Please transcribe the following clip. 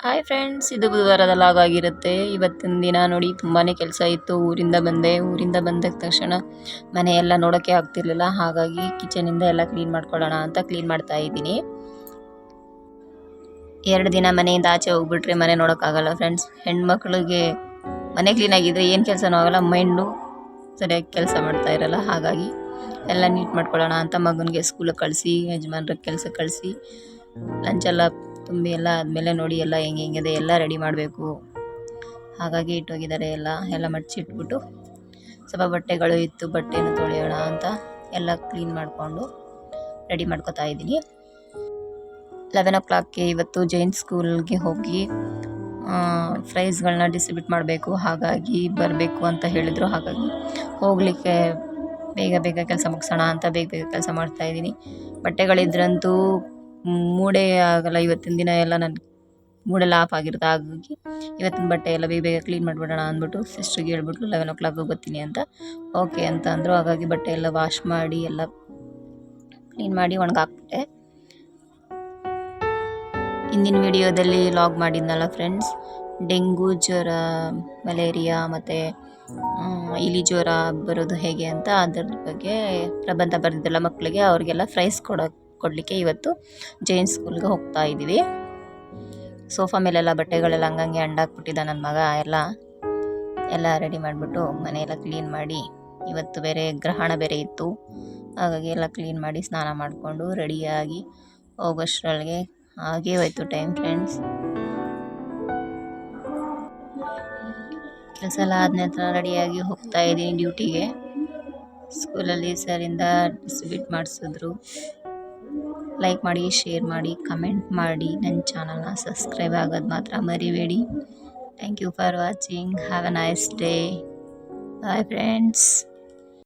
Hi friends, ಇದು ಬುಧವಾರದ log ಆಗಿರುತ್ತೆ. ಇವತ್ತಿನ ದಿನ ನೋಡಿ ತುಂಬಾ ಕೆಲಸ ಇತ್ತು. ಊರಿಂದ ಬಂದ ತಕ್ಷಣ ಮನೆಯೆಲ್ಲ ನೋಡೋಕ್ಕೆ ಆಗ್ತಿರ್ಲಿಲ್ಲ. ಹಾಗಾಗಿ ಕಿಚನಿಂದ ಎಲ್ಲ ಕ್ಲೀನ್ ಮಾಡ್ಕೊಳ್ಳೋಣ ಅಂತ ಕ್ಲೀನ್ ಮಾಡ್ತಾ ಇದ್ದೀನಿ. 2 ದಿನ ಮನೆಯಿಂದ ಆಚೆ ಹೋಗ್ಬಿಟ್ರೆ ಮನೆ ನೋಡೋಕ್ಕಾಗಲ್ಲ ಫ್ರೆಂಡ್ಸ್. ಹೆಣ್ಮಕ್ಳಿಗೆ ಮನೆ ಕ್ಲೀನ್ ಆಗಿದ್ರೆ ಏನು ಕೆಲಸನೂ ಆಗಲ್ಲ, ಮೈಂಡು ಸರಿಯಾಗಿ ಕೆಲಸ ಮಾಡ್ತಾ ಇರಲ್ಲ. ಹಾಗಾಗಿ ಎಲ್ಲ ನೀಟ್ ಮಾಡ್ಕೊಳ್ಳೋಣ ಅಂತ ಮಗನಿಗೆ ಸ್ಕೂಲಿಗೆ ಕಳಿಸಿ, ಯಜಮಾನ್ರಿಗೆ ಕೆಲಸಕ್ಕೆ ಕಳಿಸಿ, ಲಂಚೆಲ್ಲ ತುಂಬಿ ಎಲ್ಲ ಆದಮೇಲೆ ನೋಡಿ ಎಲ್ಲ ಹೆಂಗಿದೆ ಎಲ್ಲ ರೆಡಿ ಮಾಡಬೇಕು. ಹಾಗಾಗಿ ಇಟ್ಟೋಗಿದ್ದಾರೆ. ಎಲ್ಲ ಮಡಚಿಟ್ಬಿಟ್ಟು ಸ್ವಲ್ಪ ಬಟ್ಟೆಗಳು ಇತ್ತು, ಬಟ್ಟೆನ ತೊಳೆಯೋಣ ಅಂತ ಎಲ್ಲ ಕ್ಲೀನ್ ಮಾಡಿಕೊಂಡು ರೆಡಿ ಮಾಡ್ಕೊತಾ ಇದ್ದೀನಿ. 11 o'clockಗೆ ಇವತ್ತು ಜೈನ್ ಸ್ಕೂಲ್ಗೆ ಹೋಗಿ ಪ್ರೈಸ್ಗಳನ್ನ ಡಿಸ್ಟ್ರಿಬ್ಯೂಟ್ ಮಾಡಬೇಕು. ಹಾಗಾಗಿ ಬರಬೇಕು ಅಂತ ಹೇಳಿದರು. ಹಾಗಾಗಿ ಹೋಗಲಿಕ್ಕೆ ಬೇಗ ಕೆಲಸ ಮುಗಿಸೋಣ ಅಂತ ಬೇಗ ಕೆಲಸ ಮಾಡ್ತಾಯಿದ್ದೀನಿ. ಬಟ್ಟೆಗಳಿದ್ರಂತೂ ಮೂಡೇ ಆಗಲ್ಲ. ಇವತ್ತಿನ ದಿನ ಎಲ್ಲ ನನ್ನ ಮೂಡೆಲ್ಲ ಆಫ್ ಆಗಿರುತ್ತೆ. ಹಾಗಾಗಿ ಇವತ್ತಿನ ಬಟ್ಟೆ ಎಲ್ಲ ಬೇಗ ಕ್ಲೀನ್ ಮಾಡಿಬಿಡೋಣ ಅಂದ್ಬಿಟ್ಟು ಸಿಸ್ಟ್ರಿಗೆ ಹೇಳ್ಬಿಟ್ಟು 11 o'clock ಬರ್ತೀನಿ ಅಂತ ಓಕೆ ಅಂತ ಅಂದರು. ಹಾಗಾಗಿ ಬಟ್ಟೆ ಎಲ್ಲ ವಾಶ್ ಮಾಡಿ ಎಲ್ಲ ಕ್ಲೀನ್ ಮಾಡಿ ಒಣಗಾಕ್ಬಿಟ್ಟೆ. ಹಿಂದಿನ ವಿಡಿಯೋದಲ್ಲಿ ಲಾಗ್ ಮಾಡಿದ್ನಲ್ಲ ಫ್ರೆಂಡ್ಸ್, ಡೆಂಗು ಜ್ವರ, ಮಲೇರಿಯಾ ಮತ್ತು ಇಲಿ ಜ್ವರ ಬರೋದು ಹೇಗೆ ಅಂತ ಅದರ ಬಗ್ಗೆ ಪ್ರಬಂಧ ಬರೆದಿದ್ದಲ್ಲ ಮಕ್ಕಳಿಗೆ. ಅವ್ರಿಗೆಲ್ಲ ಪ್ರೈಸ್ ಕೊಡಲಿಕ್ಕೆ ಇವತ್ತು ಜೈನ್ ಸ್ಕೂಲ್ಗೆ ಹೋಗ್ತಾ ಇದ್ದೀವಿ. ಸೋಫಾ ಮೇಲೆಲ್ಲ ಬಟ್ಟೆಗಳೆಲ್ಲ ಹಂಗಂಗೆ ಅಂಡಾಕ್ಬಿಟ್ಟಿದ್ದ ನನ್ನ ಮಗ. ಎಲ್ಲ ರೆಡಿ ಮಾಡಿಬಿಟ್ಟು ಮನೆಯೆಲ್ಲ ಕ್ಲೀನ್ ಮಾಡಿ, ಇವತ್ತು ಬೇರೆ ಗ್ರಹಣ ಬೇರೆ ಇತ್ತು. ಹಾಗಾಗಿ ಎಲ್ಲ ಕ್ಲೀನ್ ಮಾಡಿ ಸ್ನಾನ ಮಾಡಿಕೊಂಡು ರೆಡಿಯಾಗಿ ಹೋಗೋಷ್ಟರೊಳಗೆ ಹಾಗೇ ಹೋಯ್ತು ಟೈಮ್ ಫ್ರೆಂಡ್ಸ್. ಕೆಲಸ ಎಲ್ಲ ಆದ ನಂತರ ರೆಡಿಯಾಗಿ ಹೋಗ್ತಾ ಇದ್ದೀನಿ ಡ್ಯೂಟಿಗೆ. ಸ್ಕೂಲಲ್ಲಿ ಸರಿಂದ ಡಿಸ್ಟ್ರಿಬ್ಯೂಟ್ ಮಾಡಿಸಿದ್ರು. ಲೈಕ್ ಮಾಡಿ, ಶೇರ್ ಮಾಡಿ, ಕಮೆಂಟ್ ಮಾಡಿ, ನನ್ನ ಚಾನಲ್ನ ಸಬ್ಸ್ಕ್ರೈಬ್ ಆಗೋದು ಮಾತ್ರ ಮರಿಬೇಡಿ. Thank you for watching. Have a nice day. Bye friends.